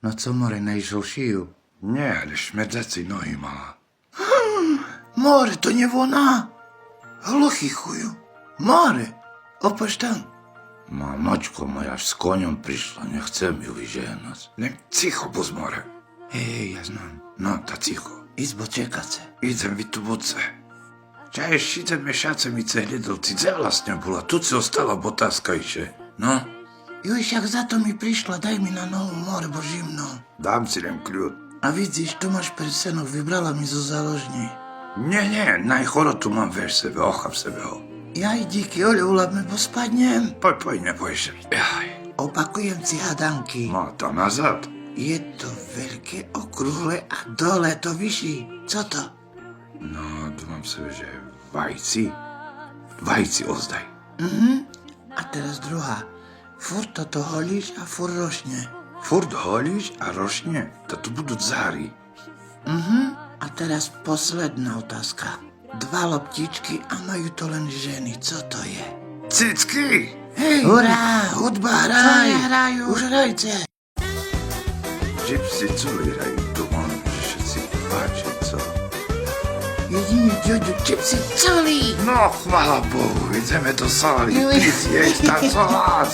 No co, more, najszł šiju? Nie, ale śmierdzącej nogi mała. More, to nie wona. Gluchi chuju. More, opatrz tam. Mamoćko moja z konią przyszła, nie chce mi wyzięgnąć. Nie, cicho, buz more. Hej, ja znam. No, ta cicho. Izbo čekace. Idę w tu buce. Cześć, siedzę miesiącem i celidl, ty gdzie właśnie była? Tu ci ostala, bo taskaj się. No, Juj, jak za to mi prišla, daj mi na novu more, bo živno. dam ci ten kľud. A vidiš, tu máš persenok, vybrala mi zo záložní. Nie, najchoro tu mam, wiesz sobie, ocham sobie. Jaj, díky, Ole, ulapme, bo spadnem. Poj, nie boj się. Jaj, Opakujem si hadanky. no to nazad. Je to veľké, okrúhle a dole to vyšší. Co to? No, думam sobie, że Vajci ozdaj. A teraz druhá. Furt toto holíš a furt rošne. Furt holisz, a rośnie, to tu budú zary. A teraz posledná otázka. 2 loptičky a majú to len ženy. Co to je? Cycki! Hej! Hurá! Hudba, hraj! Co hrajú? Už hrajte! Gypsy culi hrajú, dumam, že všetci páči, co? Jedine ďoďu čipsy celý! No, chvála Bohu, ideme do sály, Juj. piť, jesť, tancovať.